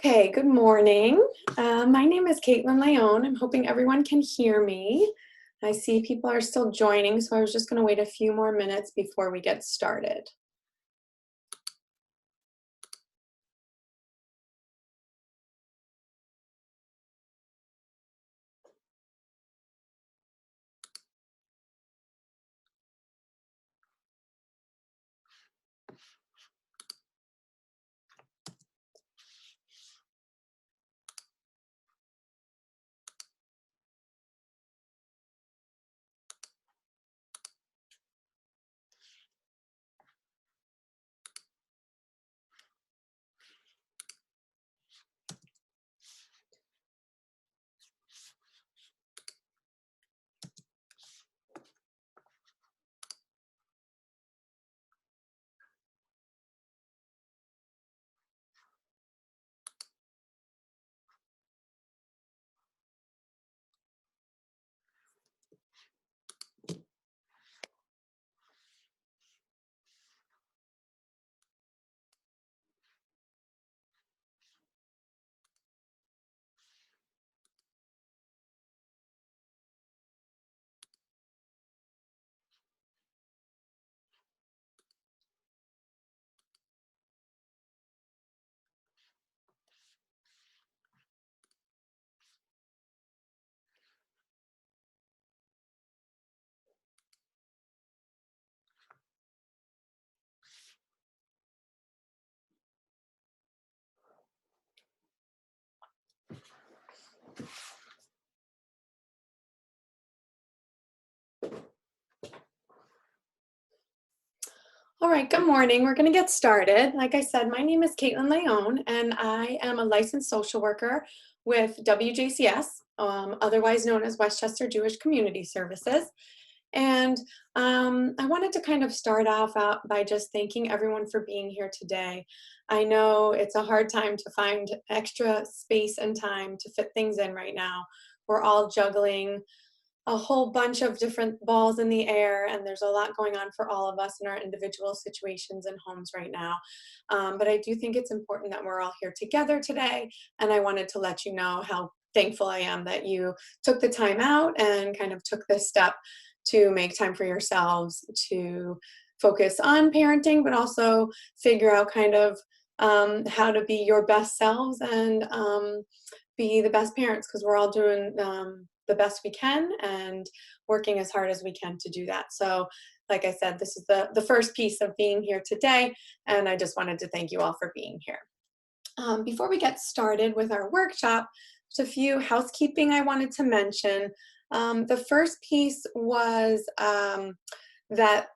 Okay, good morning. My name is Caitlin Leone. I'm hoping everyone can hear me. I see people are still joining, so I was just going to wait a few more minutes before we get started. All right, good morning. We're going to get started. Like I said, my name is Caitlin Leone, and I am a licensed social worker with WJCS, otherwise known as Westchester Jewish Community Services. And I wanted to kind of start off out by just thanking everyone for being here today. I know it's a hard time to find extra space and time to fit things in right now. We're all juggling a whole bunch of different balls in the air, and there's a lot going on for all of us in our individual situations and homes right now. But I do think it's important that we're all here together today, and I wanted to let you know how thankful I am that you took the time out and kind of took this step to make time for yourselves to focus on parenting, but also figure out kind of how to be your best selves and be the best parents, because we're all doing the best we can and working as hard as we can to do that. So like I said, this is the first piece of being here today, and I just wanted to thank you all for being here. Before we get started with our workshop, just a few housekeeping I wanted to mention. The first piece was that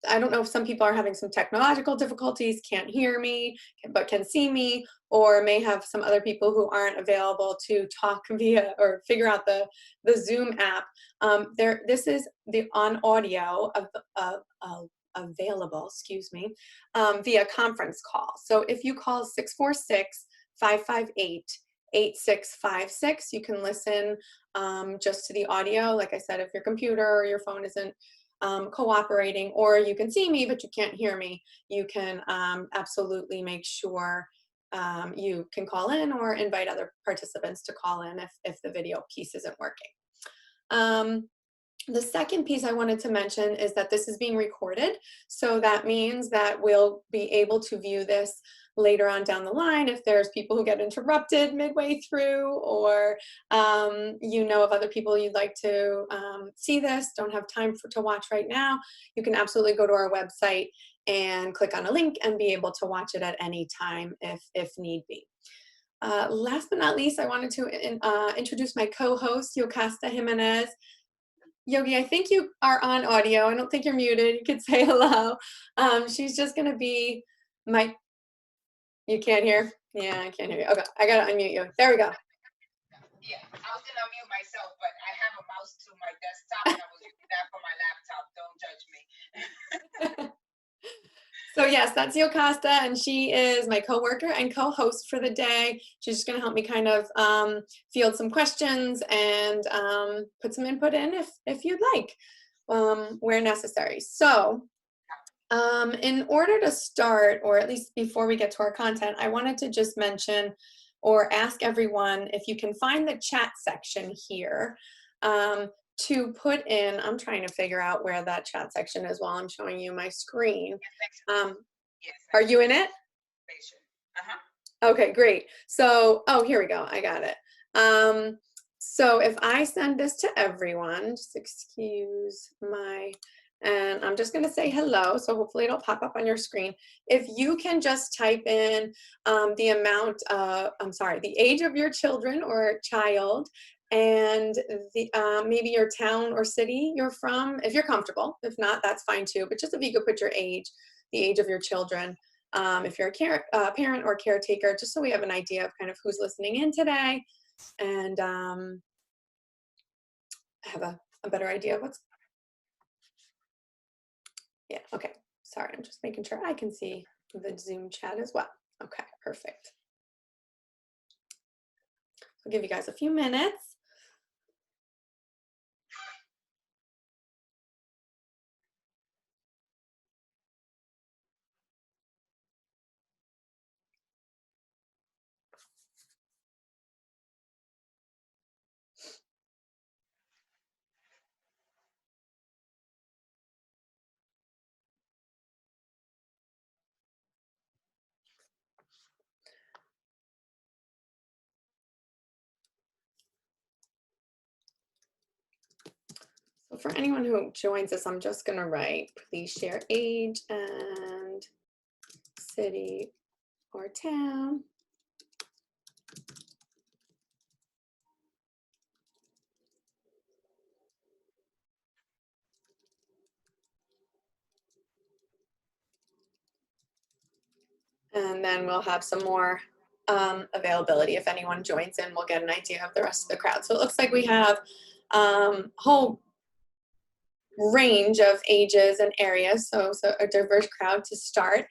I don't know if some people are having some technological difficulties, can't hear me, but can see me, or may have some other people who aren't available to talk via or figure out the Zoom app. This is the on audio of available, excuse me, via conference call. So if you call 646-558-8656, you can listen just to the audio. Like I said, if your computer or your phone isn't cooperating, or you can see me but you can't hear me, you can absolutely make sure you can call in or invite other participants to call in if the video piece isn't working. The second piece I wanted to mention is that this is being recorded, so that means that we'll be able to view this later on down the line if there's people who get interrupted midway through, or you know of other people you'd like to see this, don't have time to watch right now. You can absolutely go to our website and click on a link and be able to watch it at any time if need be. Last but not least, I wanted to introduce my co-host, Yocasta Jimenez. Yogi, I think you are on audio. I don't think you're muted. You could say hello. She's just going to be you can't hear? Yeah, I can't hear you. Okay, I got to unmute you. There we go. Yeah, I was going to unmute myself, but I have a mouse to my desktop and I was using that for my laptop. Don't judge me. So yes, that's Yocasta, and she is my coworker and co-host for the day. She's just going to help me kind of field some questions and put some input in if you'd like, where necessary. So in order to start, or at least before we get to our content, I wanted to just mention or ask everyone if you can find the chat section here to put in. I'm trying to figure out where that chat section is while I'm showing you my screen. Yes, Are you in it? uh-huh. Okay, great. So, oh, here we go. I got it. So if I send this to everyone, just excuse my, and I'm just going to say hello. So hopefully it'll pop up on your screen. If you can just type in the amount, the age of your children or child, and the maybe your town or city you're from, if you're comfortable. If not, that's fine too. But just if you could put your age, the age of your children, if you're a parent or caretaker, just so we have an idea of kind of who's listening in today, and have a better idea of what's, yeah, okay. Sorry, I'm just making sure I can see the Zoom chat as well. Okay, perfect. I'll give you guys a few minutes. So for anyone who joins us, I'm just going to write, please share age and city or town. And then we'll have some more availability. If anyone joins in, we'll get an idea of the rest of the crowd. So it looks like we have a whole range of ages and areas, so a diverse crowd to start.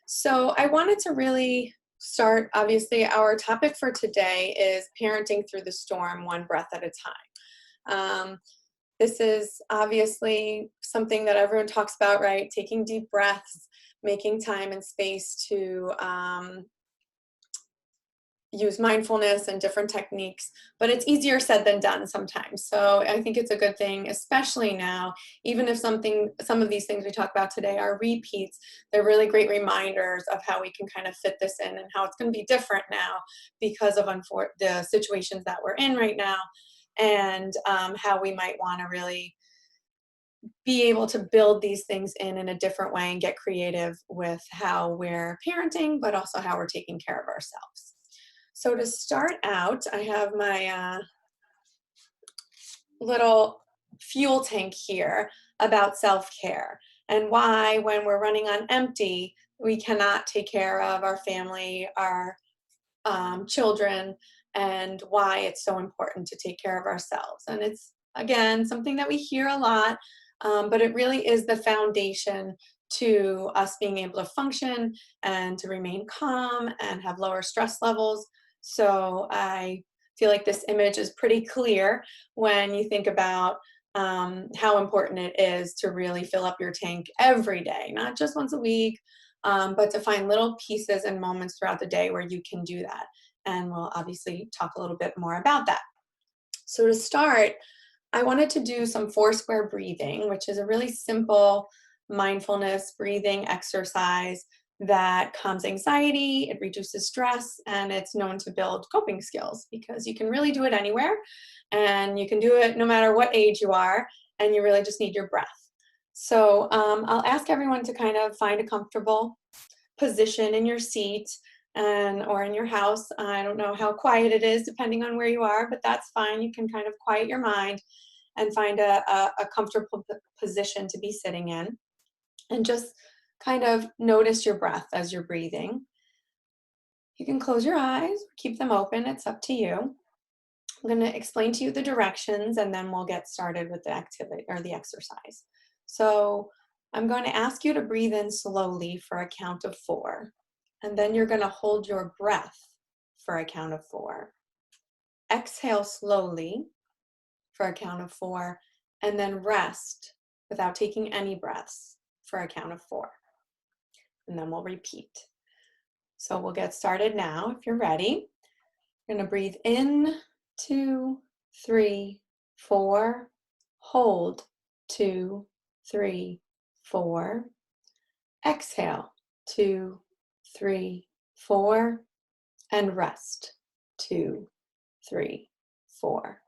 So I wanted to really start, obviously, our topic for today is parenting through the storm, one breath at a time. This is obviously something that everyone talks about, right? Taking deep breaths, making time and space to use mindfulness and different techniques, but it's easier said than done sometimes. So I think it's a good thing, especially now, even if some of these things we talk about today are repeats, they're really great reminders of how we can kind of fit this in and how it's going to be different now because of the situations that we're in right now, and how we might want to really be able to build these things in a different way and get creative with how we're parenting, but also how we're taking care of ourselves. So to start out, I have my little fuel tank here about self-care and why, when we're running on empty, we cannot take care of our family, our children, and why it's so important to take care of ourselves. And it's, again, something that we hear a lot, but it really is the foundation to us being able to function and to remain calm and have lower stress levels. So I feel like this image is pretty clear when you think about how important it is to really fill up your tank every day, not just once a week, but to find little pieces and moments throughout the day where you can do that. And we'll obviously talk a little bit more about that. So to start, I wanted to do some 4-square breathing, which is a really simple mindfulness breathing exercise that calms anxiety, it reduces stress, and it's known to build coping skills because you can really do it anywhere, and you can do it no matter what age you are, and you really just need your breath. So I'll ask everyone to kind of find a comfortable position in your seat or in your house. I don't know how quiet it is depending on where you are, but that's fine. You can kind of quiet your mind and find a comfortable position to be sitting in, and just kind of notice your breath as you're breathing. You can close your eyes, keep them open, it's up to you. I'm going to explain to you the directions and then we'll get started with the activity or the exercise. So I'm going to ask you to breathe in slowly for a count of 4, and then you're going to hold your breath for a count of 4. Exhale slowly for a count of 4, and then rest without taking any breaths for a count of 4. And then we'll repeat. So we'll get started now if you're ready. We're going to breathe in, 2, 3, 4. Hold, 2, 3, 4. Exhale, 2, 3, 4. And rest, 2, 3, 4.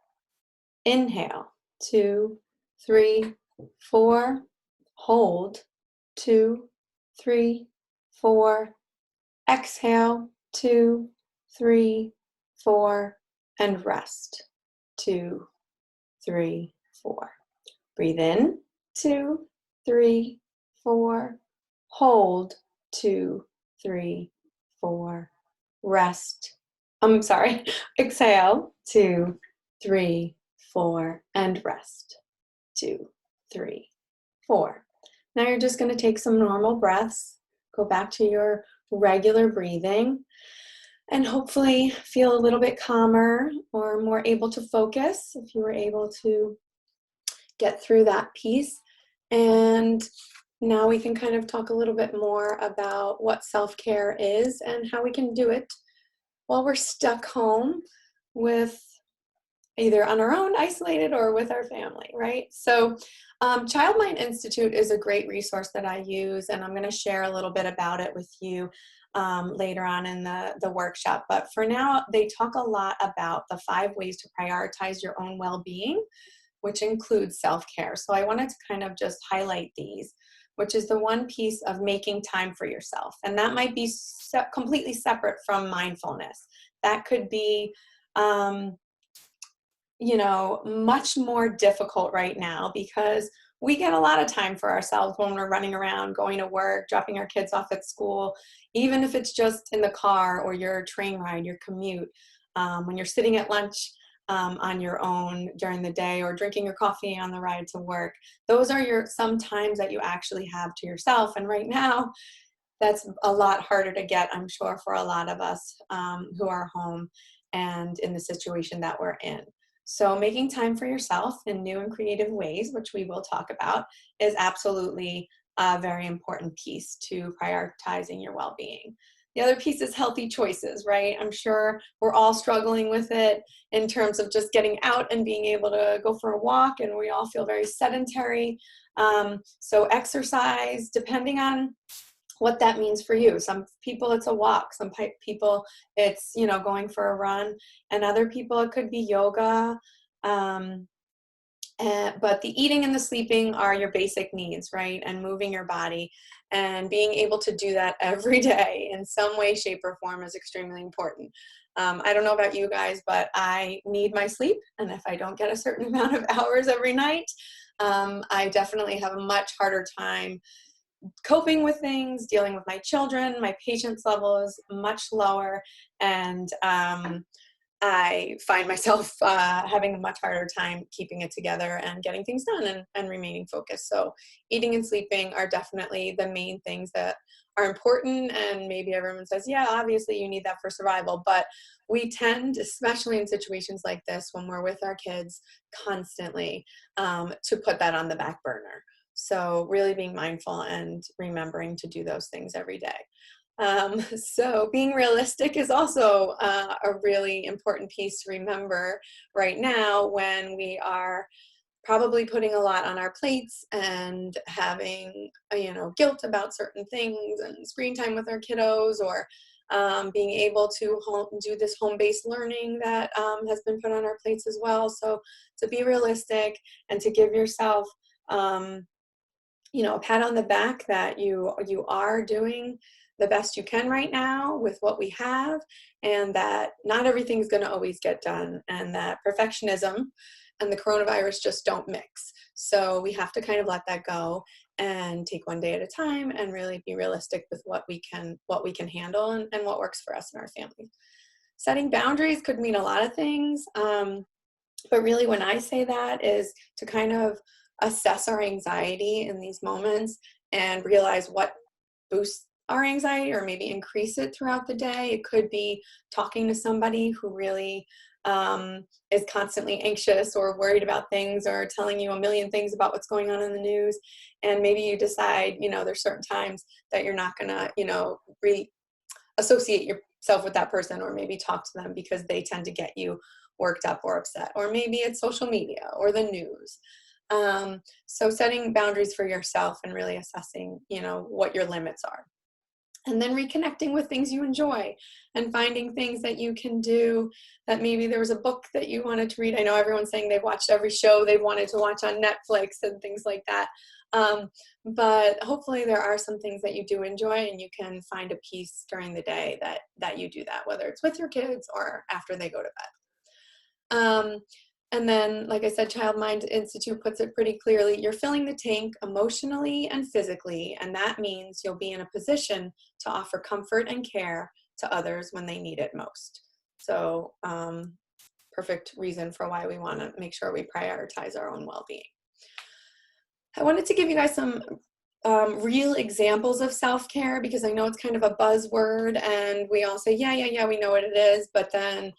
Inhale, 2, 3, 4. Hold, 2, 3, 4. Exhale, 2, 3, 4. And rest, 2, 3, 4. Breathe in, 2, 3, 4. Hold, 2, 3, 4. Rest. I'm sorry. Exhale, 2, 3, 4. And rest, 2, 3, 4. Now you're just going to take some normal breaths. Go back to your regular breathing and hopefully feel a little bit calmer or more able to focus if you were able to get through that piece. And now we can kind of talk a little bit more about what self-care is and how we can do it while we're stuck home with either on our own, isolated, or with our family, right? So Child Mind Institute is a great resource that I use, and I'm going to share a little bit about it with you later on in the workshop. But for now, they talk a lot about the 5 ways to prioritize your own well-being, which includes self-care. So I wanted to kind of just highlight these, which is the one piece of making time for yourself. And that might be completely separate from mindfulness. That could be, much more difficult right now because we get a lot of time for ourselves when we're running around, going to work, dropping our kids off at school, even if it's just in the car or your train ride, your commute, when you're sitting at lunch on your own during the day or drinking your coffee on the ride to work. Those are some times that you actually have to yourself. And right now, that's a lot harder to get, I'm sure, for a lot of us who are home and in the situation that we're in. So making time for yourself in new and creative ways, which we will talk about, is absolutely a very important piece to prioritizing your well-being. The other piece is healthy choices, right? I'm sure we're all struggling with it in terms of just getting out and being able to go for a walk, and we all feel very sedentary. So exercise, depending on what that means for you. Some people it's a walk, some people it's, going for a run, and other people it could be yoga. But the eating and the sleeping are your basic needs, right? And moving your body and being able to do that every day in some way, shape, or form is extremely important. I don't know about you guys, but I need my sleep. And if I don't get a certain amount of hours every night, I definitely have a much harder time coping with things, dealing with my children. My patience level is much lower, and I find myself having a much harder time keeping it together and getting things done and remaining focused. So eating and sleeping are definitely the main things that are important. And maybe everyone says, yeah, obviously you need that for survival. But we tend, especially in situations like this, when we're with our kids constantly, to put that on the back burner. So really being mindful and remembering to do those things every day. So being realistic is also a really important piece to remember right now when we are probably putting a lot on our plates and having, guilt about certain things and screen time with our kiddos, or being able to do this home-based learning that has been put on our plates as well. So to be realistic and to give yourself, a pat on the back that you are doing the best you can right now with what we have, and that not everything's going to always get done, and that perfectionism and the coronavirus just don't mix. So we have to kind of let that go and take one day at a time and really be realistic with what we can handle and what works for us and our family. Setting boundaries could mean a lot of things, but really when I say that is to kind of assess our anxiety in these moments and realize what boosts our anxiety or maybe increase it throughout the day. It could be talking to somebody who really is constantly anxious or worried about things or telling you a million things about what's going on in the news. And maybe you decide, there's certain times that you're not going to, associate yourself with that person, or maybe talk to them because they tend to get you worked up or upset, or maybe it's social media or the news. So setting boundaries for yourself and really assessing, what your limits are. And then reconnecting with things you enjoy and finding things that you can do, that maybe there was a book that you wanted to read. I know everyone's saying they've watched every show they've wanted to watch on Netflix and things like that. But hopefully there are some things that you do enjoy, and you can find a piece during the day that you do that, whether it's with your kids or after they go to bed. And then, like I said, Child Mind Institute puts it pretty clearly: you're filling the tank emotionally and physically, and that means you'll be in a position to offer comfort and care to others when they need it most. So, perfect reason for why we want to make sure we prioritize our own well-being. I wanted to give you guys some real examples of self-care, because I know it's kind of a buzzword and we all say, yeah, we know what it is, but then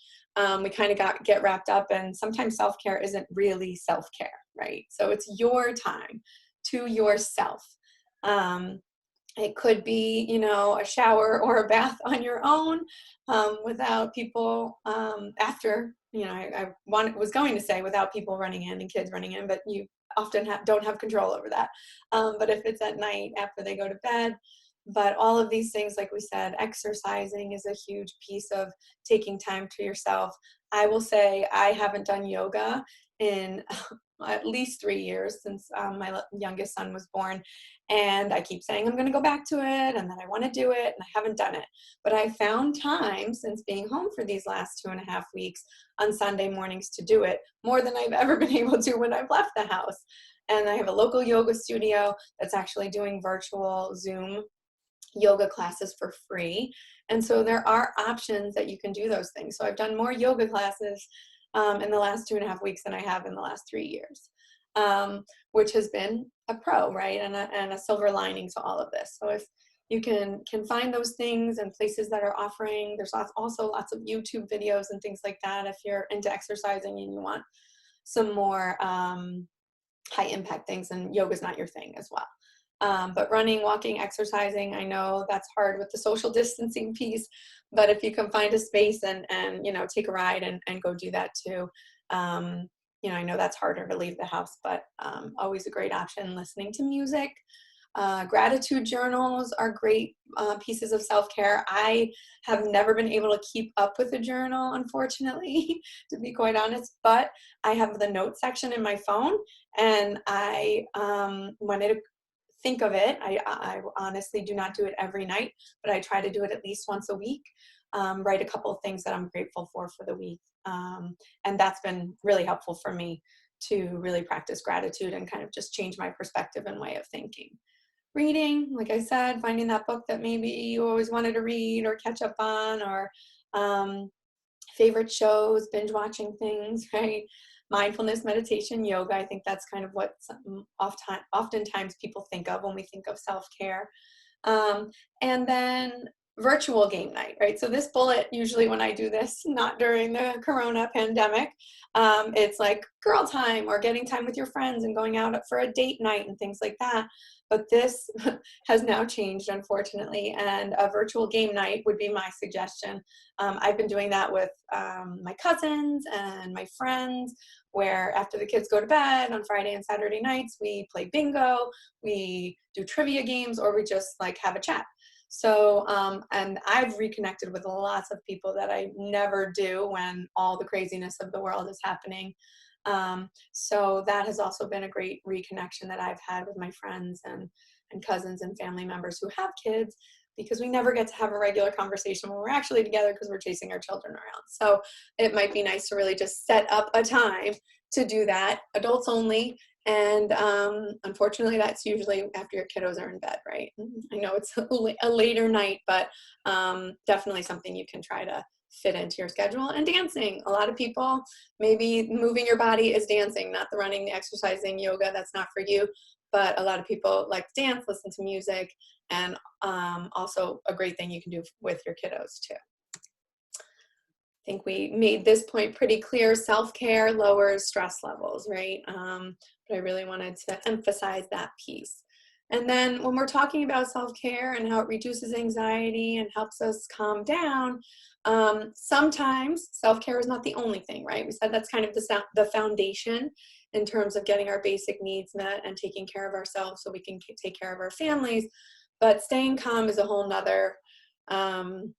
we kind of get wrapped up, and sometimes self-care isn't really self-care, right? So it's your time to yourself. It could be, a shower or a bath on your own, without people after, I was going to say without people running in and kids running in, but you often don't have control over that. But if it's at night after they go to bed, but all of these things, like we said, exercising is a huge piece of taking time to yourself. I will say I haven't done yoga in at least 3 years, since my youngest son was born. And I keep saying I'm going to go back to it, and then I want to do it, and I haven't done it. But I found time since being home for these last 2.5 weeks on Sunday mornings to do it, more than I've ever been able to when I've left the house. And I have a local yoga studio that's actually doing virtual Zoom yoga classes for free. And so there are options that you can do those things. So I've done more yoga classes in the last 2.5 weeks than I have in the last 3 years, which has been a pro, right? And a silver lining to all of this. So if you can find those things and places that are offering, there's also lots of YouTube videos and things like that if you're into exercising and you want some more high impact things, and yoga's not your thing as well. But running, walking, exercising, I know that's hard with the social distancing piece, but if you can find a space and take a ride and go do that too. I know that's harder to leave the house, but always a great option. Listening to music. Gratitude journals are great pieces of self-care. I have never been able to keep up with a journal, unfortunately, to be quite honest, but I have the notes section in my phone, and I wanted to think of it. I honestly do not do it every night, but I try to do it at least once a week. Write a couple of things that I'm grateful for the week. And that's been really helpful for me to really practice gratitude and kind of just change my perspective and way of thinking. Reading, like I said, finding that book that maybe you always wanted to read or catch up on, or favorite shows, binge watching things, right? Mindfulness, meditation, yoga. I think that's kind of what oftentimes people think of when we think of self-care. And then virtual game night, right? So this bullet, usually when I do this, not during the Corona pandemic, it's like girl time or getting time with your friends and going out for a date night and things like that. But this has now changed, unfortunately, and a virtual game night would be my suggestion. I've been doing that with my cousins and my friends, where after the kids go to bed on Friday and Saturday nights, we play bingo, we do trivia games, or we just have a chat. So, and I've reconnected with lots of people that I never do when all the craziness of the world is happening. So that has also been a great reconnection that I've had with my friends and cousins and family members who have kids, because we never get to have a regular conversation when we're actually together because we're chasing our children around. So it might be nice to really just set up a time to do that, adults only. And unfortunately, that's usually after your kiddos are in bed, right? I know it's a later night, but definitely something you can try to fit into your schedule. And dancing. A lot of people, maybe moving your body is dancing, not the running, the exercising, yoga. That's not for you. But a lot of people like to dance, listen to music, and also a great thing you can do with your kiddos too. I think we made this point pretty clear. Self-care lowers stress levels, right? But I really wanted to emphasize that piece. And then when we're talking about self-care and how it reduces anxiety and helps us calm down, sometimes self-care is not the only thing, right? We said that's kind of the foundation in terms of getting our basic needs met and taking care of ourselves so we can take care of our families. But staying calm is a whole nother um,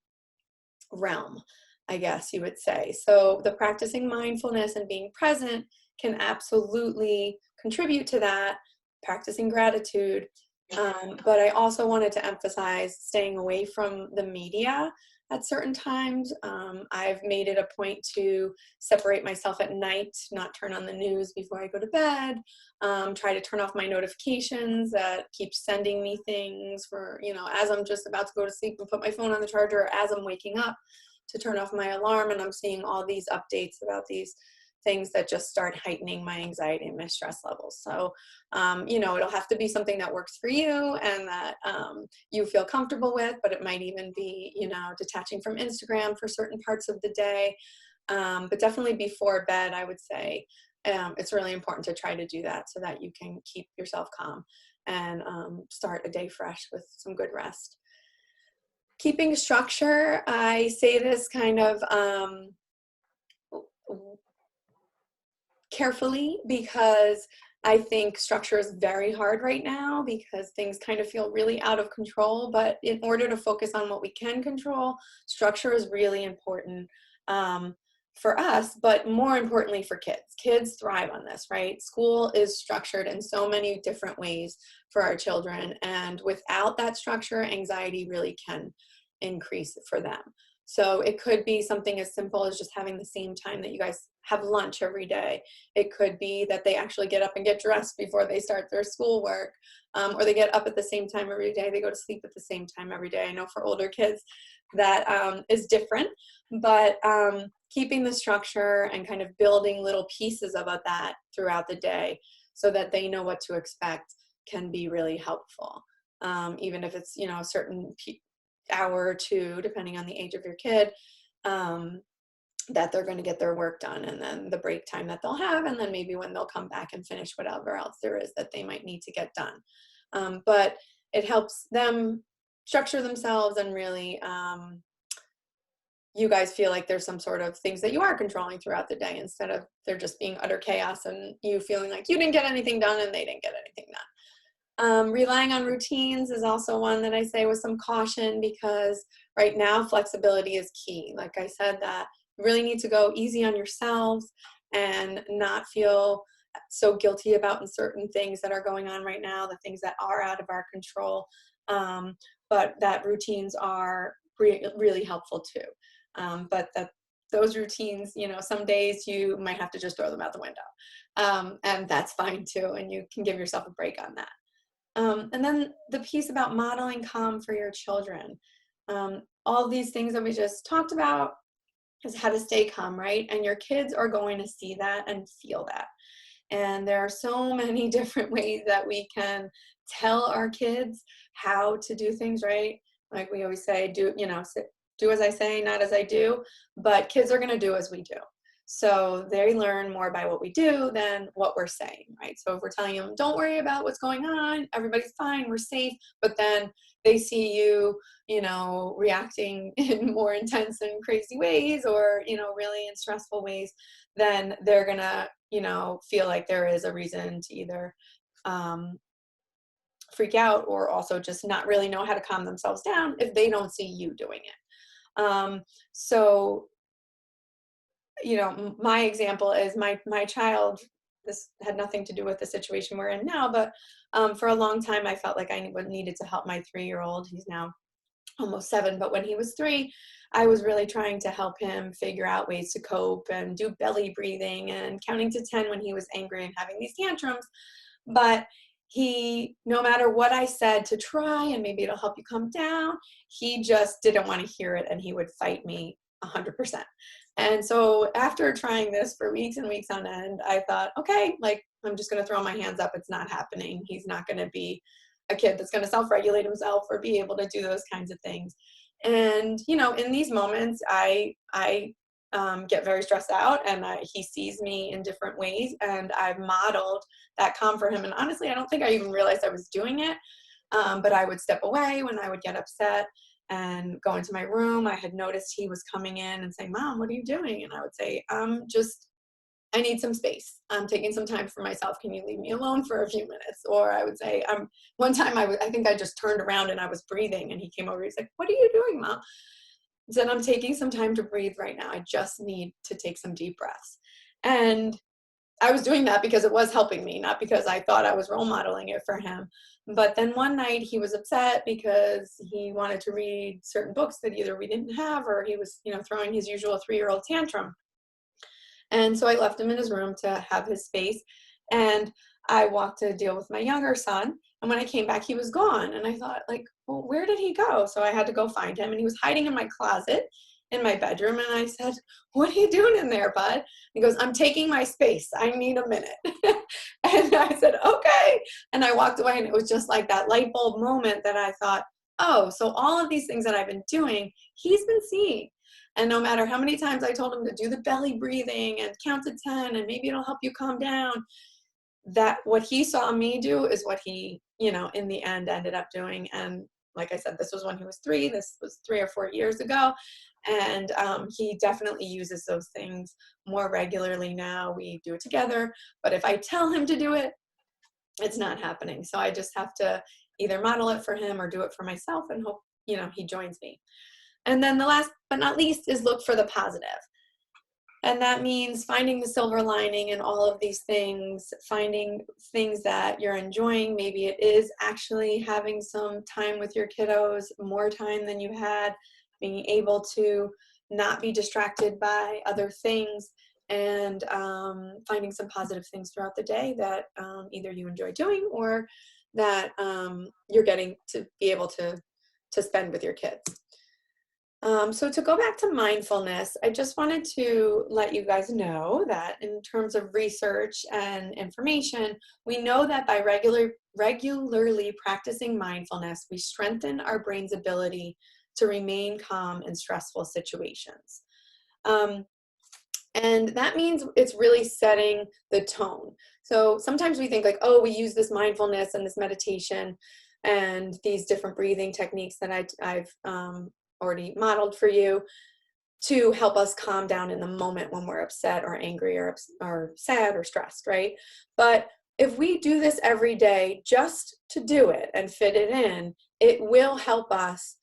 realm, I guess you would say. So the practicing mindfulness and being present can absolutely contribute to that, practicing gratitude. But I also wanted to emphasize staying away from the media at certain times. I've made it a point to separate myself at night, not turn on the news before I go to bed, try to turn off my notifications that keep sending me things for, as I'm just about to go to sleep and put my phone on the charger, or as I'm waking up to turn off my alarm and I'm seeing all these updates about these things that just start heightening my anxiety and my stress levels. So, it'll have to be something that works for you and that you feel comfortable with, but it might even be, detaching from Instagram for certain parts of the day. But definitely before bed, I would say it's really important to try to do that so that you can keep yourself calm and start a day fresh with some good rest. Keeping structure, I say this kind of carefully because I think structure is very hard right now because things kind of feel really out of control. But in order to focus on what we can control, structure is really important for us, but more importantly for kids. Kids thrive on this, right? School is structured in so many different ways for our children. And without that structure, anxiety really can increase for them. So it could be something as simple as just having the same time that you guys have lunch every day. It could be that they actually get up and get dressed before they start their schoolwork, or they get up at the same time every day. They go to sleep at the same time every day. I know for older kids that is different, but keeping the structure and kind of building little pieces of that throughout the day so that they know what to expect can be really helpful. Even if it's, a certain hour or two, depending on the age of your kid, that they're going to get their work done, and then the break time that they'll have, and then maybe when they'll come back and finish whatever else there is that they might need to get done. But it helps them structure themselves and really you guys feel like there's some sort of things that you are controlling throughout the day instead of there just being utter chaos and you feeling like you didn't get anything done and they didn't get anything done. Relying on routines is also one that I say with some caution because right now flexibility is key. Like I said, that you really need to go easy on yourselves and not feel so guilty about certain things that are going on right now, the things that are out of our control, but that routines are really helpful too. But that those routines, some days you might have to just throw them out the window, and that's fine too, and you can give yourself a break on that. And then the piece about modeling calm for your children. All these things that we just talked about is how to stay calm, right? And your kids are going to see that and feel that. And there are so many different ways that we can tell our kids how to do things, right? Like we always say, do as I say, not as I do. But kids are going to do as we do. So they learn more by what we do than what we're saying, right? So if we're telling them, don't worry about what's going on, everybody's fine, we're safe, but then they see you, reacting in more intense and crazy ways or, really in stressful ways, then they're gonna, feel like there is a reason to either freak out or also just not really know how to calm themselves down if they don't see you doing it. So my example is my child. This had nothing to do with the situation we're in now, but for a long time I felt like I needed to help my 3-year-old. He's now almost 7, but when he was 3, I was really trying to help him figure out ways to cope and do belly breathing and counting to 10 when he was angry and having these tantrums. But he, no matter what I said to try and maybe it'll help you calm down, he just didn't want to hear it and he would fight me 100%. And so after trying this for weeks and weeks on end, I thought, okay, like I'm just going to throw my hands up. It's not happening. He's not going to be a kid that's going to self-regulate himself or be able to do those kinds of things. And, in these moments, I get very stressed out, and he sees me in different ways, and I've modeled that calm for him. And honestly, I don't think I even realized I was doing it, but I would step away when I would get upset and go into my room. I had noticed he was coming in and saying, "Mom, what are you doing?" And I would say, I need some space. I'm taking some time for myself. Can you leave me alone for a few minutes?" Or I would say, one time I think I just turned around and I was breathing, and he came over. He's like, "What are you doing, Mom?" I said, "I'm taking some time to breathe right now. I just need to take some deep breaths." And I was doing that because it was helping me, not because I thought I was role modeling it for him. But then one night he was upset because he wanted to read certain books that either we didn't have, or he was, throwing his usual 3-year-old tantrum. And so I left him in his room to have his space. And I walked to deal with my younger son. And when I came back, he was gone. And I thought, like, well, where did he go? So I had to go find him. And he was hiding in my closet in my bedroom. And I said, "What are you doing in there, bud?" He goes, "I'm taking my space. I need a minute." And I said, "Okay." And I walked away. And it was just like that light bulb moment that I thought, oh, so all of these things that I've been doing, he's been seeing. And no matter how many times I told him to do the belly breathing and count to 10 and maybe it'll help you calm down, that what he saw me do is what he, in the end ended up doing. And like I said, this was when he was 3. This was 3 or 4 years ago. And he definitely uses those things more regularly now. We do it together. But if I tell him to do it, it's not happening. So I just have to either model it for him or do it for myself and hope, he joins me. And then the last but not least is look for the positive. And that means finding the silver lining in all of these things, finding things that you're enjoying. Maybe it is actually having some time with your kiddos, more time than you had, being able to not be distracted by other things, and finding some positive things throughout the day that either you enjoy doing or that you're getting to be able to spend with your kids. So to go back to mindfulness, I just wanted to let you guys know that in terms of research and information, we know that by regularly practicing mindfulness, we strengthen our brain's ability to remain calm in stressful situations. And that means it's really setting the tone. So sometimes we think like, oh, we use this mindfulness and this meditation and these different breathing techniques that I've already modeled for you to help us calm down in the moment when we're upset or angry or sad or stressed, right? But if we do this every day just to do it and fit it in, it will help us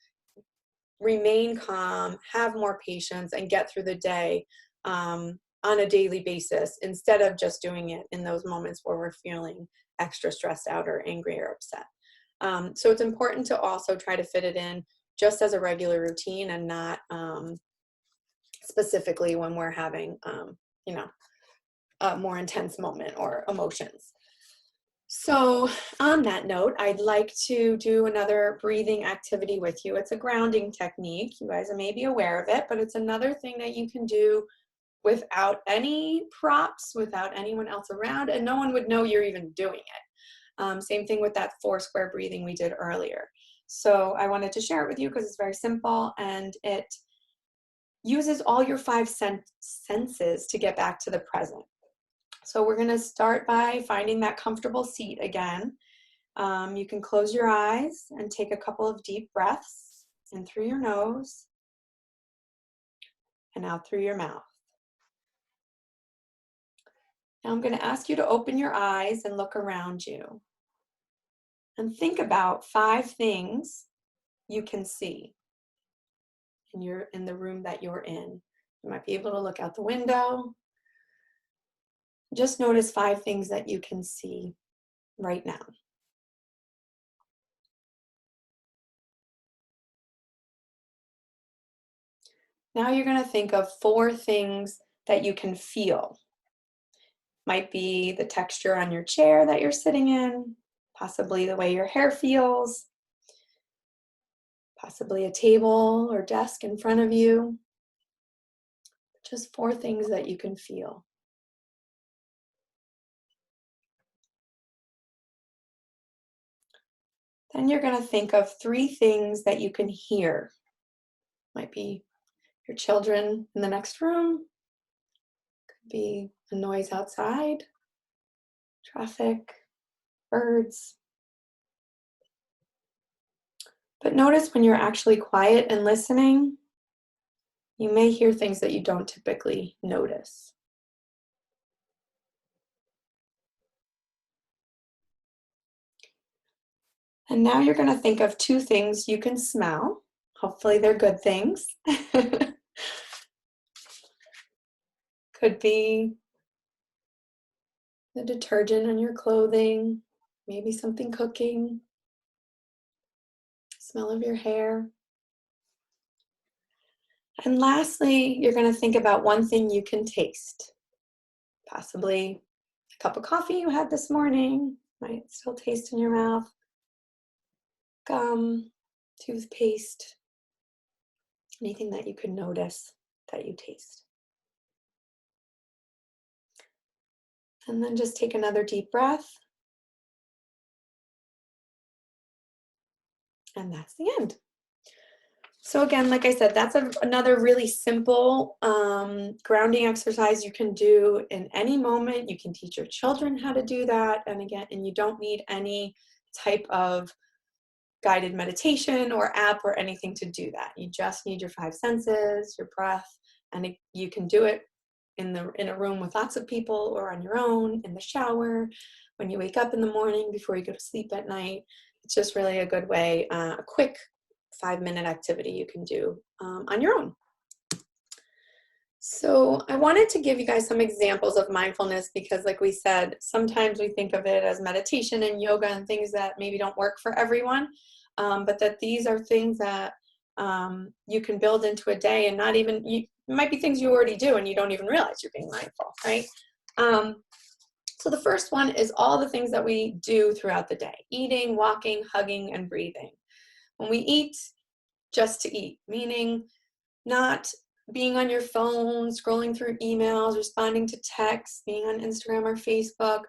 remain calm, have more patience, and get through the day on a daily basis instead of just doing it in those moments where we're feeling extra stressed out or angry or upset. So it's important to also try to fit it in just as a regular routine and not specifically when we're having, a more intense moment or emotions. So on that note, I'd like to do another breathing activity with you. It's a grounding technique. You guys may be aware of it, but it's another thing that you can do without any props, without anyone else around, and no one would know you're even doing it. Same thing with that 4 square breathing we did earlier. So I wanted to share it with you because it's very simple and it uses all your 5 senses to get back to the present. So we're going to start by finding that comfortable seat again. You can close your eyes and take a couple of deep breaths in through your nose and out through your mouth. Now I'm going to ask you to open your eyes and look around you and think about 5 things you can see in the room that you're in. You might be able to look out the window. Just notice 5 things that you can see right now. Now you're going to think of 4 things that you can feel. Might be the texture on your chair that you're sitting in, possibly the way your hair feels, possibly a table or desk in front of you. Just 4 things that you can feel. Then you're going to think of 3 things that you can hear. Might be your children in the next room, could be a noise outside, traffic, birds. But notice when you're actually quiet and listening, you may hear things that you don't typically notice. And now you're going to think of two things you can smell. Hopefully, they're good things. Could be the detergent on your clothing, maybe something cooking, smell of your hair. And lastly, you're going to think about one thing you can taste. Possibly a cup of coffee you had this morning, might still taste in your mouth. Gum, toothpaste, anything that you can notice that you taste. And then just take another deep breath. And that's the end. So again, like I said, that's another really simple grounding exercise you can do in any moment. You can teach your children how to do that. And again, and you don't need any type of guided meditation or app or anything to do that. You just need your five senses, your breath, and you can do it in a room with lots of people or on your own, in the shower, when you wake up in the morning, before you go to sleep at night. It's just really a good way, a quick 5-minute activity you can do on your own. So I wanted to give you guys some examples of mindfulness because, like we said, sometimes we think of it as meditation and yoga and things that maybe don't work for everyone, but that these are things that you can build into a day, and not even, it might be things you already do and you don't even realize you're being mindful, right? So the first one is all the things that we do throughout the day: eating, walking, hugging, and breathing. When we eat, just to eat, meaning not being on your phone, scrolling through emails, responding to texts, being on Instagram or Facebook,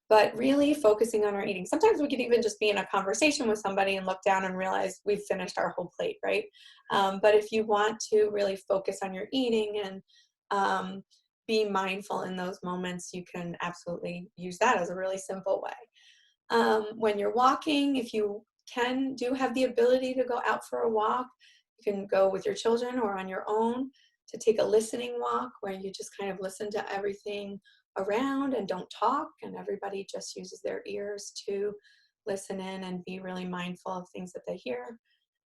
but really focusing on our eating. Sometimes we could even just be in a conversation with somebody and look down and realize we've finished our whole plate, right? But if you want to really focus on your eating and be mindful in those moments, you can absolutely use that as a really simple way. When you're walking, if you do have the ability to go out for a walk, you can go with your children or on your own to take a listening walk where you just kind of listen to everything around and don't talk, and everybody just uses their ears to listen in and be really mindful of things that they hear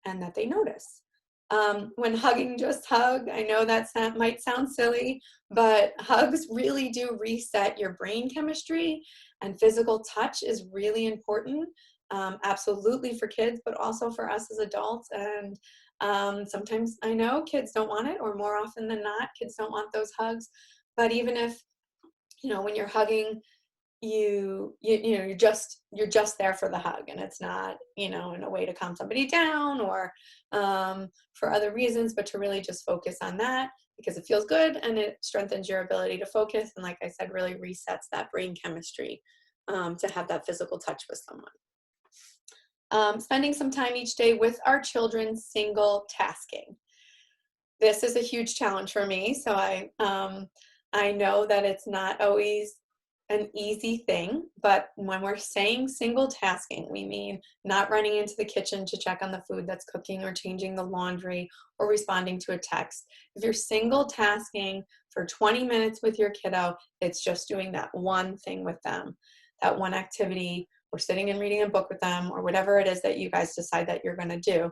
and that they notice. When hugging, just hug. I know that might sound silly, but hugs really do reset your brain chemistry, and physical touch is really important. Absolutely for kids, but also for us as adults. And sometimes I know kids don't want it, or more often than not, kids don't want those hugs. But even if, when you're hugging, you're just there for the hug, and it's not, in a way to calm somebody down or for other reasons, but to really just focus on that because it feels good and it strengthens your ability to focus. And like I said, really resets that brain chemistry to have that physical touch with someone. Spending some time each day with our children, single tasking. This is a huge challenge for me. So I know that it's not always an easy thing, but when we're saying single tasking, we mean not running into the kitchen to check on the food that's cooking or changing the laundry or responding to a text. If you're single tasking for 20 minutes with your kiddo, it's just doing that one thing with them, that one activity, or sitting and reading a book with them, or whatever it is that you guys decide that you're going to do.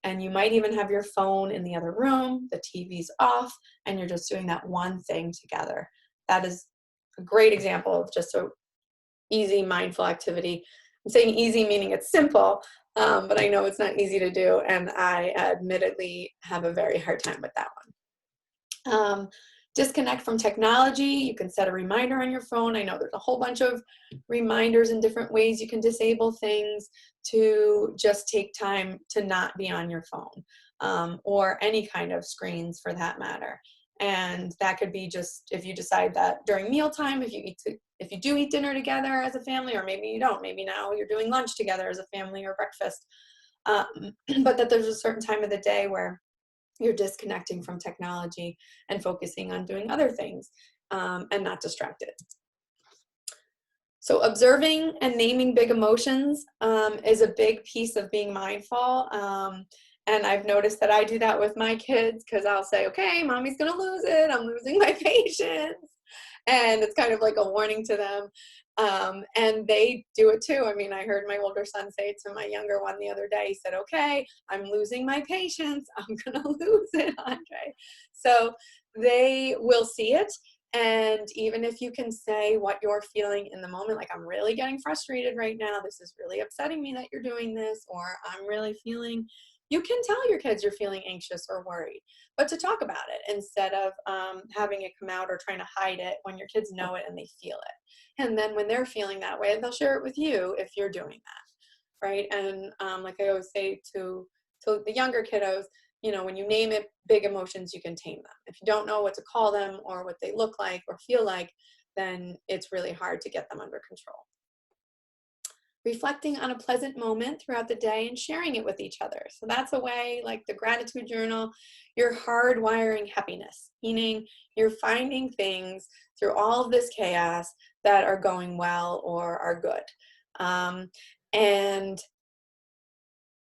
And you might even have your phone in the other room, the TV's off, and you're just doing that one thing together. That is a great example of just a easy mindful activity. I'm saying easy meaning it's simple, but I know it's not easy to do, and I admittedly have a very hard time with that one. Disconnect from technology. You can set a reminder on your phone. I know there's a whole bunch of reminders and different ways you can disable things to just take time to not be on your phone, or any kind of screens for that matter. And that could be just if you decide that during mealtime, if you do eat dinner together as a family, or maybe you don't, maybe now you're doing lunch together as a family or breakfast, but that there's a certain time of the day where you're disconnecting from technology and focusing on doing other things, and not distracted. So observing and naming big emotions is a big piece of being mindful. And I've noticed that I do that with my kids, because I'll say, okay, mommy's going to lose it. I'm losing my patience. And it's kind of like a warning to them. And they do it too. I mean, I heard my older son say it to my younger one the other day. He said, okay, I'm losing my patience. I'm going to lose it, Andre. So they will see it. And even if you can say what you're feeling in the moment, like, I'm really getting frustrated right now, this is really upsetting me that you're doing this, or I'm really feeling, you can tell your kids you're feeling anxious or worried, but to talk about it instead of having it come out or trying to hide it when your kids know it and they feel it. And then when they're feeling that way, they'll share it with you if you're doing that, right? And like I always say to the younger kiddos, you know, when you name it big emotions, you can tame them. If you don't know what to call them or what they look like or feel like, then it's really hard to get them under control. Reflecting on a pleasant moment throughout the day and sharing it with each other. So that's a way, like the gratitude journal, you're hardwiring happiness, meaning you're finding things through all of this chaos that are going well or are good. And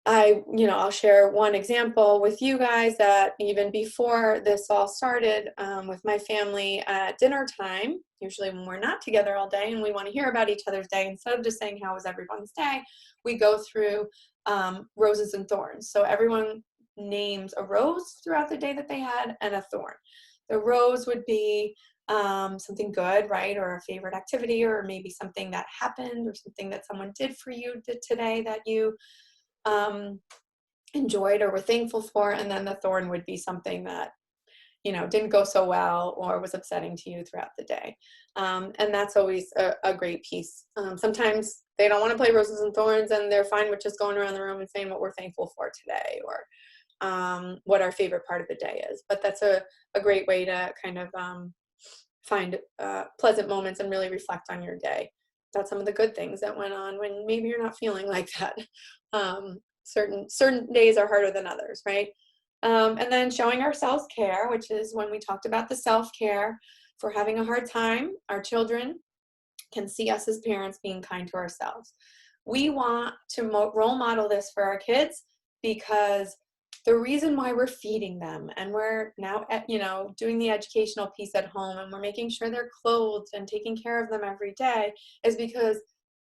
I'll share one example with you guys that even before this all started, with my family at dinner time, usually when we're not together all day and we want to hear about each other's day, instead of just saying, how was everyone's day, we go through roses and thorns. So everyone names a rose throughout the day that they had and a thorn. The rose would be something good, right? Or a favorite activity, or maybe something that happened or something that someone did for you today that you enjoyed or were thankful for. And then the thorn would be something that, you know, didn't go so well or was upsetting to you throughout the day. And that's always a great piece. Sometimes they don't want to play roses and thorns and they're fine with just going around the room and saying what we're thankful for today, or what our favorite part of the day is. But that's a great way to kind of find pleasant moments and really reflect on your day. That's some of the good things that went on when maybe you're not feeling like that. Certain days are harder than others, right? And then showing ourselves care, which is when we talked about the self-care. If we're having a hard time, our children can see us as parents being kind to ourselves. We want to role model this for our kids, because the reason why we're feeding them and we're now, doing the educational piece at home and we're making sure they're clothed and taking care of them every day is because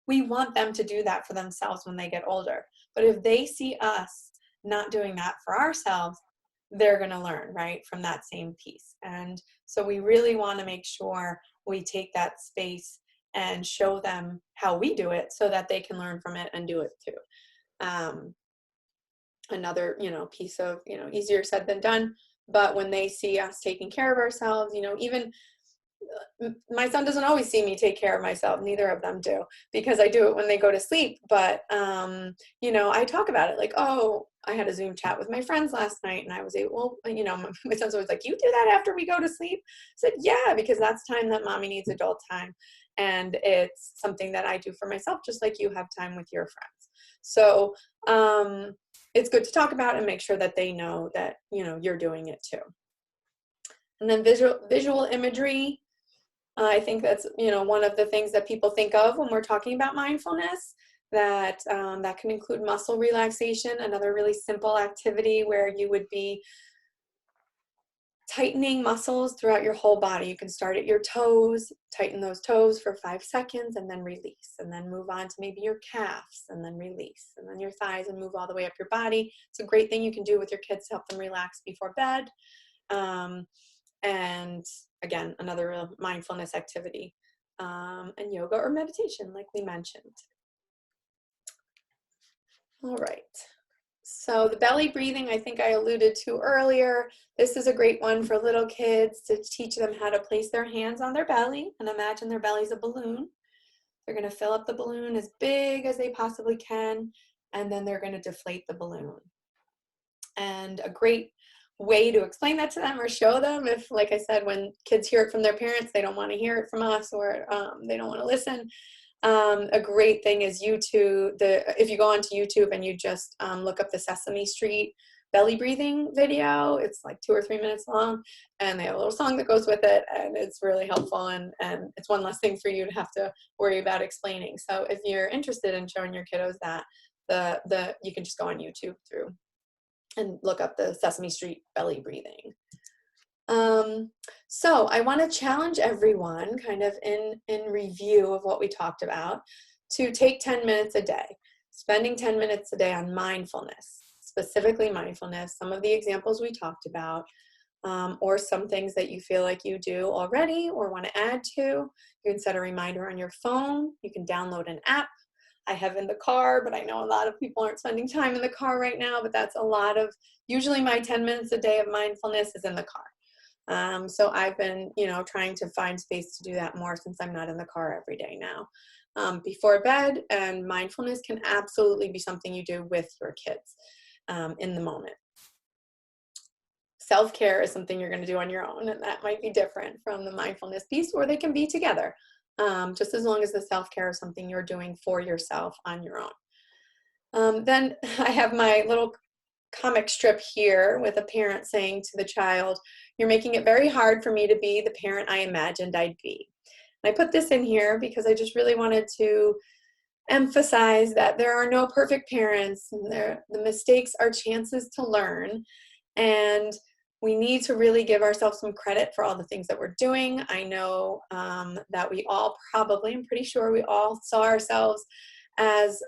we want them to do that for themselves when they get older. But if they see us not doing that for ourselves, they're going to learn, right, from that same piece. And so we really want to make sure we take that space and show them how we do it so that they can learn from it and do it too. Another, piece of, easier said than done, but when they see us taking care of ourselves, even my son doesn't always see me take care of myself. Neither of them do, because I do it when they go to sleep. But, I talk about it like, oh, I had a Zoom chat with my friends last night and I was able, my son's always like, you do that after we go to sleep? I said, yeah, because that's time that mommy needs adult time. And it's something that I do for myself, just like you have time with your friends. So it's good to talk about and make sure that they know that, you're doing it too. And then visual imagery. I think that's, one of the things that people think of when we're talking about mindfulness, that can include muscle relaxation, another really simple activity where you would be tightening muscles throughout your whole body. You can start at your toes, tighten those toes for 5 seconds and then release, and then move on to maybe your calves and then release, and then your thighs and move all the way up your body. It's a great thing you can do with your kids to help them relax before bed. And again, another real mindfulness activity, and yoga or meditation, like we mentioned. All right. So the belly breathing, I think I alluded to earlier. This is a great one for little kids to teach them how to place their hands on their belly and imagine their belly's a balloon. They're going to fill up the balloon as big as they possibly can, and then they're going to deflate the balloon. And a great way to explain that to them or show them, if, like I said, when kids hear it from their parents, they don't want to hear it from us, or they don't want to listen. A great thing is YouTube. If you go onto YouTube and you just look up the Sesame Street belly breathing video. It's like 2 or 3 minutes long, and they have a little song that goes with it, and it's really helpful, and it's one less thing for you to have to worry about explaining. So if you're interested in showing your kiddos that, you can just go on YouTube through and look up the Sesame Street belly breathing. So I want to challenge everyone kind of in review of what we talked about to take 10 minutes a day, spending 10 minutes a day on mindfulness, specifically mindfulness, some of the examples we talked about, or some things that you feel like you do already or want to add to. You can set a reminder on your phone. You can download an app. I have in the car, but I know a lot of people aren't spending time in the car right now, but that's a lot of, usually my 10 minutes a day of mindfulness is in the car. So I've been, trying to find space to do that more since I'm not in the car every day now. Before bed, and mindfulness can absolutely be something you do with your kids in the moment. Self-care is something you're going to do on your own, and that might be different from the mindfulness piece, or they can be together, just as long as the self-care is something you're doing for yourself on your own. Then I have my little comic strip here with a parent saying to the child, "You're making it very hard for me to be the parent I imagined I'd be." And I put this in here because I just really wanted to emphasize that there are no perfect parents, and the mistakes are chances to learn, and we need to really give ourselves some credit for all the things that we're doing. I know that we all probably, I'm pretty sure we all saw ourselves as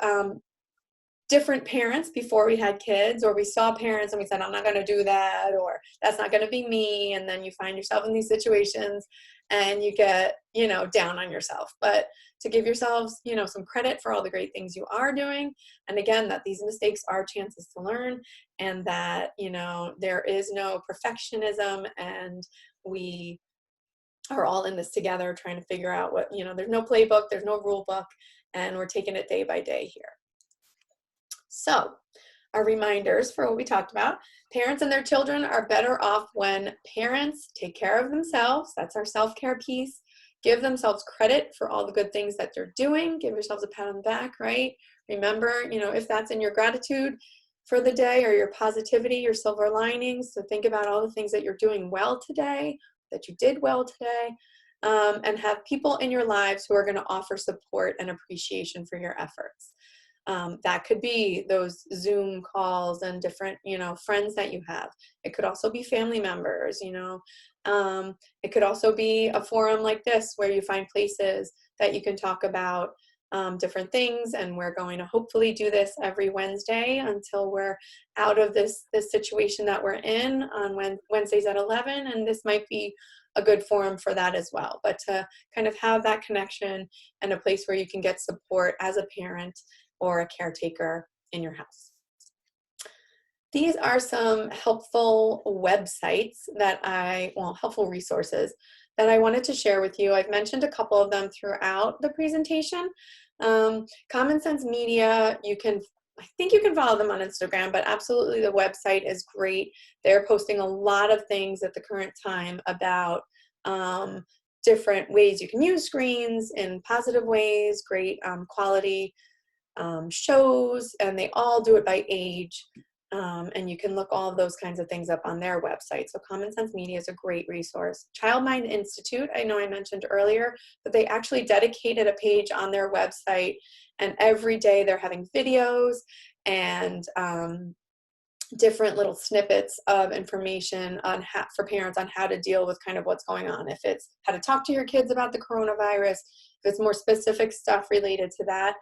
different parents before we had kids, or we saw parents and we said, I'm not going to do that, or that's not going to be me. And then you find yourself in these situations and you get, down on yourself. But to give yourselves, some credit for all the great things you are doing. And again, that these mistakes are chances to learn, and that, there is no perfectionism, and we are all in this together trying to figure out what, there's no playbook, there's no rule book, and we're taking it day by day here. So, our reminders for what we talked about: parents and their children are better off when parents take care of themselves. That's our self-care piece. Give themselves credit for all the good things that they're doing. Give yourselves a pat on the back, right? Remember, if that's in your gratitude for the day, or your positivity, your silver linings, so think about all the things that you're doing well today, that you did well today, and have people in your lives who are going to offer support and appreciation for your efforts. That could be those Zoom calls and different, friends that you have. It could also be family members, it could also be a forum like this where you find places that you can talk about different things. And we're going to hopefully do this every Wednesday until we're out of this situation that we're in on Wednesdays at 11. And this might be a good forum for that as well. But to kind of have that connection and a place where you can get support as a parent or a caretaker in your house. These are some helpful websites helpful resources that I wanted to share with you. I've mentioned a couple of them throughout the presentation. Common Sense Media, I think you can follow them on Instagram, but absolutely the website is great. They're posting a lot of things at the current time about different ways you can use screens in positive ways, great quality shows, and they all do it by age. And you can look all of those kinds of things up on their website. So Common Sense Media is a great resource. Child Mind Institute, I know I mentioned earlier, but they actually dedicated a page on their website, and every day they're having videos and different little snippets of information for parents on how to deal with kind of what's going on. If it's how to talk to your kids about the coronavirus, if it's more specific stuff related to that,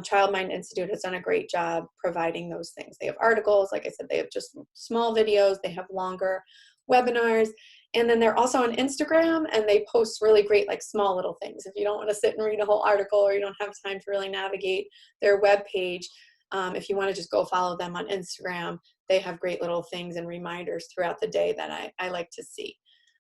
Child Mind Institute has done a great job providing those things. They have articles, like I said, they have just small videos, they have longer webinars, and then they're also on Instagram, and they post really great, like small little things. If you don't want to sit and read a whole article, or you don't have time to really navigate their web page, if you want to just go follow them on Instagram, they have great little things and reminders throughout the day that I like to see.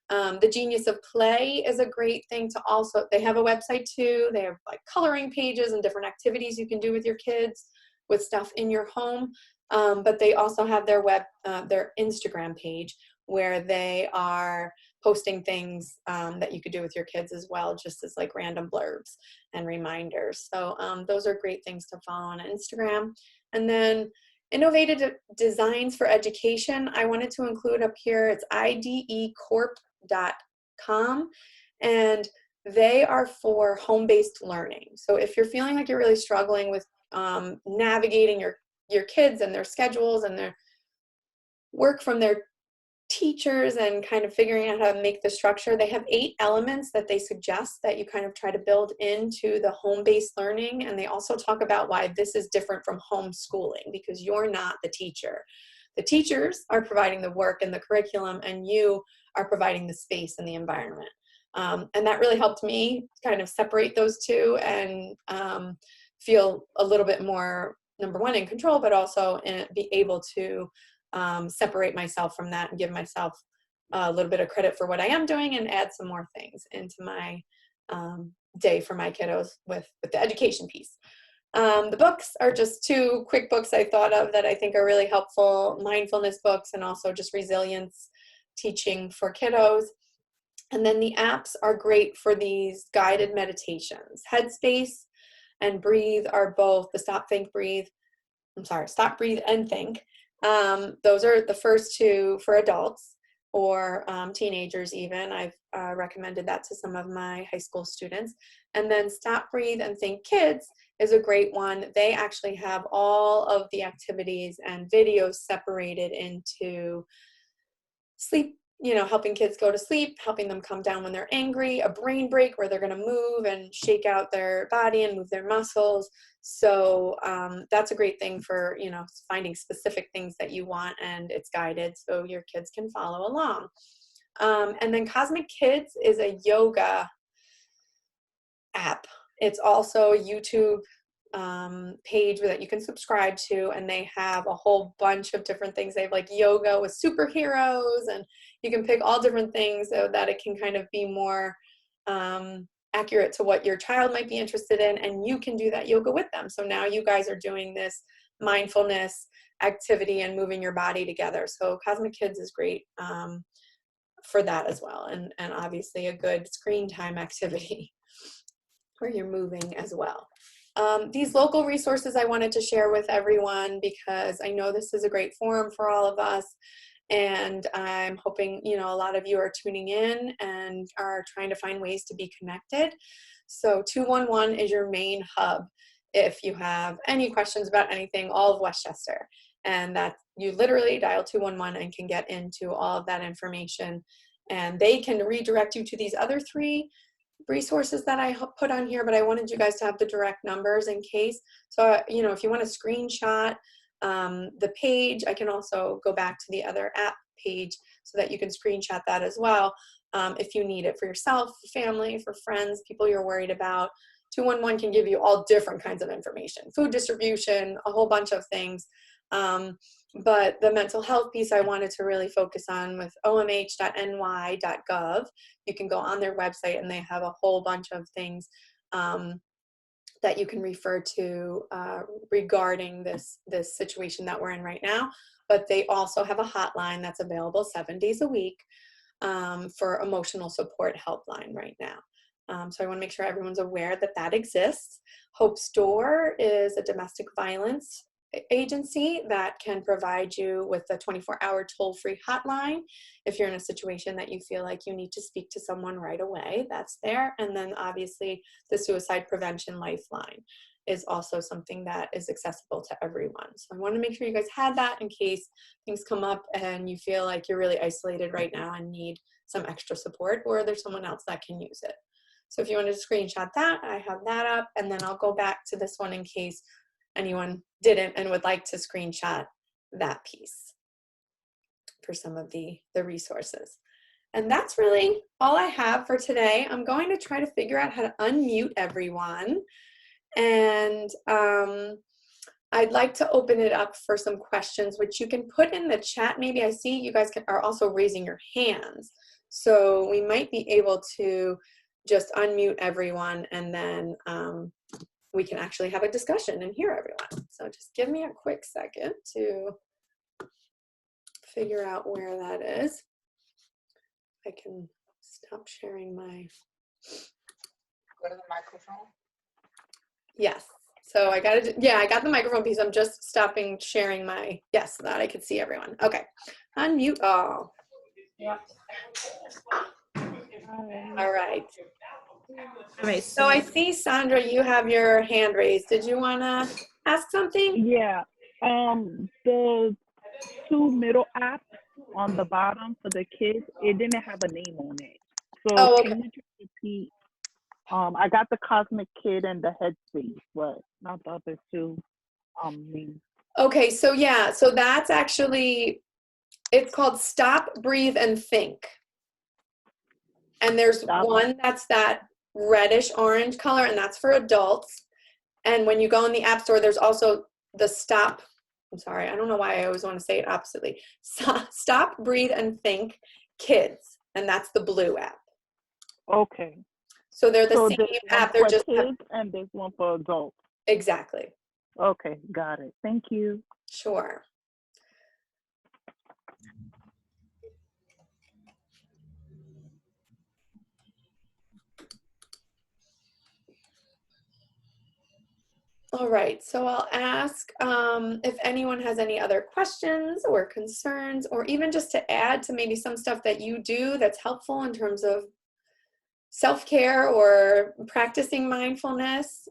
The Genius of Play is a great thing to also, they have a website too. They have like coloring pages and different activities you can do with your kids with stuff in your home. But they also have their Instagram page where they are posting things that you could do with your kids as well, just as like random blurbs and reminders. So those are great things to follow on Instagram. And then Innovative Designs for Education, I wanted to include up here. It's idecorp.com, and they are for home-based learning. So if you're feeling like you're really struggling with navigating your kids and their schedules and their work from their teachers and kind of figuring out how to make the structure, they have 8 elements that they suggest that you kind of try to build into the home-based learning. And they also talk about why this is different from homeschooling, because you're not the teacher. The teachers are providing the work and the curriculum, and you are providing the space and the environment. And that really helped me kind of separate those two and feel a little bit more, number one, in control, but also be able to separate myself from that and give myself a little bit of credit for what I am doing and add some more things into my day for my kiddos with the education piece. The books are just 2 quick books I thought of that I think are really helpful, mindfulness books and also just resilience teaching for kiddos. And then the apps are great for these guided meditations. Headspace and Breathe are both the Stop, Breathe, and Think. Those are the first 2 for adults or teenagers even. I've recommended that to some of my high school students. And then Stop, Breathe, and Think Kids is a great one. They actually have all of the activities and videos separated into sleep, helping kids go to sleep, helping them come down when they're angry, a brain break where they're going to move and shake out their body and move their muscles. So that's a great thing for, finding specific things that you want, and it's guided so your kids can follow along. And then Cosmic Kids is a yoga app. It's also a YouTube page that you can subscribe to, and they have a whole bunch of different things. They have like yoga with superheroes, and you can pick all different things so that it can kind of be more accurate to what your child might be interested in, and you can do that yoga with them. So now you guys are doing this mindfulness activity and moving your body together. So Cosmic Kids is great for that as well, and obviously a good screen time activity where you're moving as well. These local resources I wanted to share with everyone because I know this is a great forum for all of us, and I'm hoping a lot of you are tuning in and are trying to find ways to be connected. So 211 is your main hub if you have any questions about anything, all of Westchester, and that you literally dial 211 and can get into all of that information, and they can redirect you to these other 3 resources that I put on here, but I wanted you guys to have the direct numbers in case. So, if you want to screenshot the page, I can also go back to the other app page so that you can screenshot that as well if you need it for yourself, for family, for friends, people you're worried about. 211 can give you all different kinds of information, food distribution, a whole bunch of things. But the mental health piece I wanted to really focus on with omh.ny.gov. You can go on their website and they have a whole bunch of things that you can refer to regarding this situation that we're in right now. But they also have a hotline that's available 7 days a week for emotional support helpline right now. So I want to make sure everyone's aware that that exists. Hope's Door is a domestic violence agency that can provide you with a 24-hour toll-free hotline if you're in a situation that you feel like you need to speak to someone right away. That's there. And then obviously the Suicide Prevention Lifeline is also something that is accessible to everyone. So I want to make sure you guys had that in case things come up and you feel like you're really isolated right now and need some extra support, or there's someone else that can use it. So if you want to screenshot that, I have that up, and then I'll go back to this one in case anyone didn't and would like to screenshot that piece for some of the resources. And that's really all I have for today. I'm going to try to figure out how to unmute everyone. And I'd like to open it up for some questions, which you can put in the chat. Maybe I see you guys are also raising your hands. So we might be able to just unmute everyone, and then we can actually have a discussion and hear everyone. So just give me a quick second to figure out where that is. I can stop sharing my. Go to the microphone. Yes. So I got to, yeah, I got the microphone piece. I'm just stopping sharing my, yes, so that I could see everyone. Okay. Unmute all. Yeah. All right. All right. So I see, Sandra, you have your hand raised. Did you want to ask something? Yeah. The two middle apps on the bottom for the kids, it didn't have a name on it. So Oh, okay. can you just repeat? I got the Cosmic Kid and the Headspace, but not the other two names. Okay, so yeah, so that's actually, it's called Stop, Breathe, and Think. And there's Stop. one that's that reddish orange color, and that's for adults. And when you go in the App Store, there's also the Stop, I'm sorry, I don't know why I always want to say it oppositely. Stop, Breathe, and Think Kids, and that's the blue app. Okay. So they're the So same there's one app, they're for just, kids and there's one for adults. exactly, Okay, got it. Thank you. sure. All right, so I'll ask if anyone has any other questions or concerns, or even just to add to maybe some stuff that you do that's helpful in terms of self-care or practicing mindfulness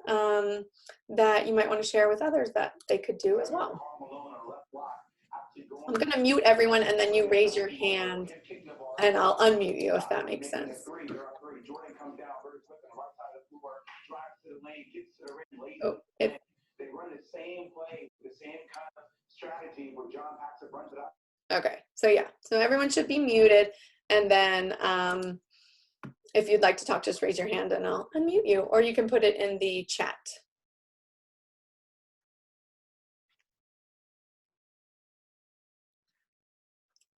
that you might want to share with others that they could do as well. I'm going to mute everyone and then you raise your hand and I'll unmute you if that makes sense. Oh, if, they run the same play, the same kind of strategy where John Paxson runs it up. okay, so yeah, so everyone should be muted, and then if you'd like to talk, just raise your hand and I'll unmute you, or you can put it in the chat.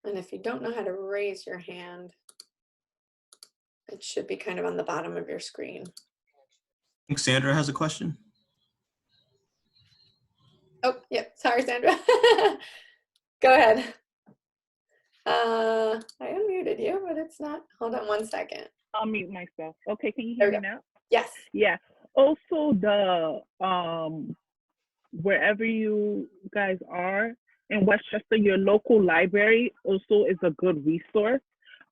And if you don't know how to raise your hand, it should be kind of on the bottom of your screen. I think Sandra has a question. Oh, yeah, sorry, Sandra. Go ahead. I unmuted you, but it's not. Hold on one second. I'll mute myself. Okay, can you There hear we me go. now? Yes. Yeah. Also, the wherever you guys are in Westchester, your local library also is a good resource.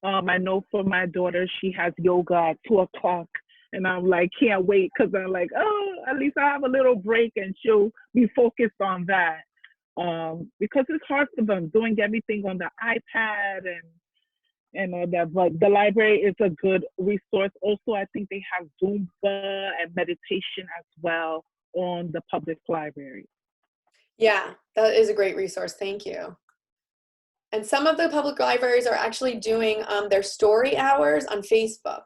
I know for my daughter, she has yoga at 2 o'clock, and I'm like, can't wait, because I'm like, oh, at least I have a little break, and she'll be focused on that. Because it's hard for them doing everything on the iPad and all that, but the library is a good resource. Also, I think they have Zumba and meditation as well on the public library. Yeah, that is a great resource. Thank you. And some of the public libraries are actually doing their story hours on Facebook.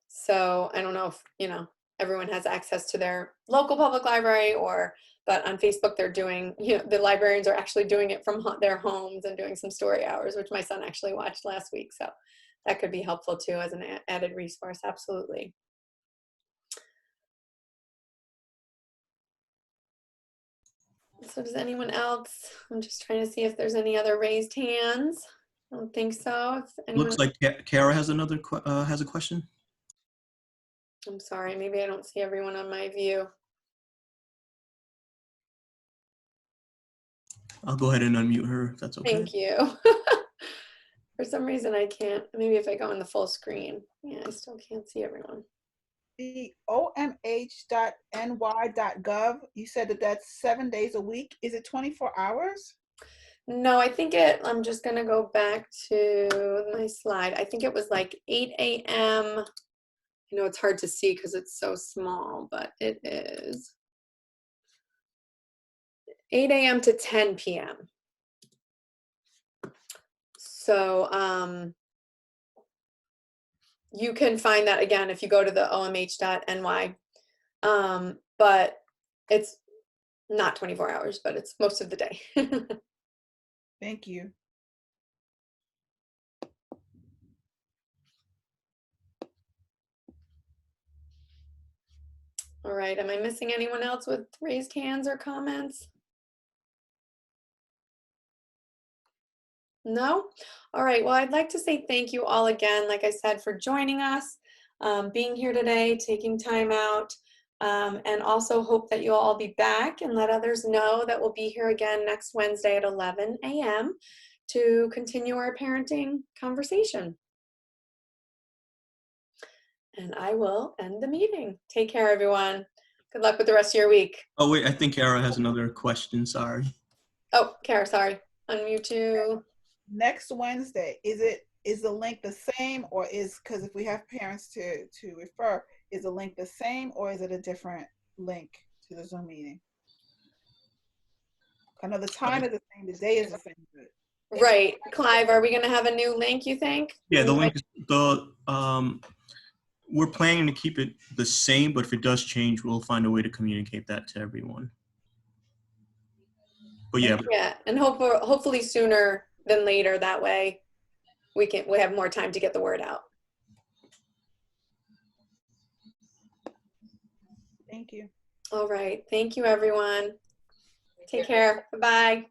So I don't know if, you know, everyone has access to their local public library, or, but on Facebook they're doing, you know, the librarians are actually doing it from their homes and doing some story hours, which my son actually watched last week. So that could be helpful too as an added resource. Absolutely. So does anyone else? I'm just trying to see if there's any other raised hands. I don't think so. If anyone, Looks like Kara has another has a question. I'm sorry, maybe I don't see everyone on my view. I'll go ahead and unmute her if that's okay. Thank you. For some reason I can't, maybe if I go in the full screen. Yeah, I still can't see everyone. The omh.ny.gov, you said that that's 7 days a week. Is it 24 hours? No, I think I'm just gonna go back to my slide. I think it was like 8 a.m. I know it's hard to see because it's so small, but it is 8 a.m. to 10 p.m. So you can find that again if you go to the omh.ny, but it's not 24 hours, but it's most of the day. Thank you. All right, am I missing anyone else with raised hands or comments? No? All right, well, I'd like to say thank you all again, like I said, for joining us. being here today, taking time out, and also hope that you'll all be back and let others know that we'll be here again next Wednesday at 11 a.m. to continue our parenting conversation. And I will end the meeting. Take care, everyone. Good luck with the rest of your week. Oh, wait, I think Kara has another question. Sorry. Oh, Kara, sorry. Unmute you. Next Wednesday, is the link the same, or because if we have parents to refer, is the link the same, or is it a different link to the Zoom meeting? I know the time is the same, the day is the same. But Right. Clive, are we going to have a new link, you think? Yeah, the link is we're planning to keep it the same, but if it does change, we'll find a way to communicate that to everyone. But yeah. Yeah, and hopefully sooner than later. That way we have more time to get the word out. thank you. All right. Thank you, everyone. Take care. Bye-bye.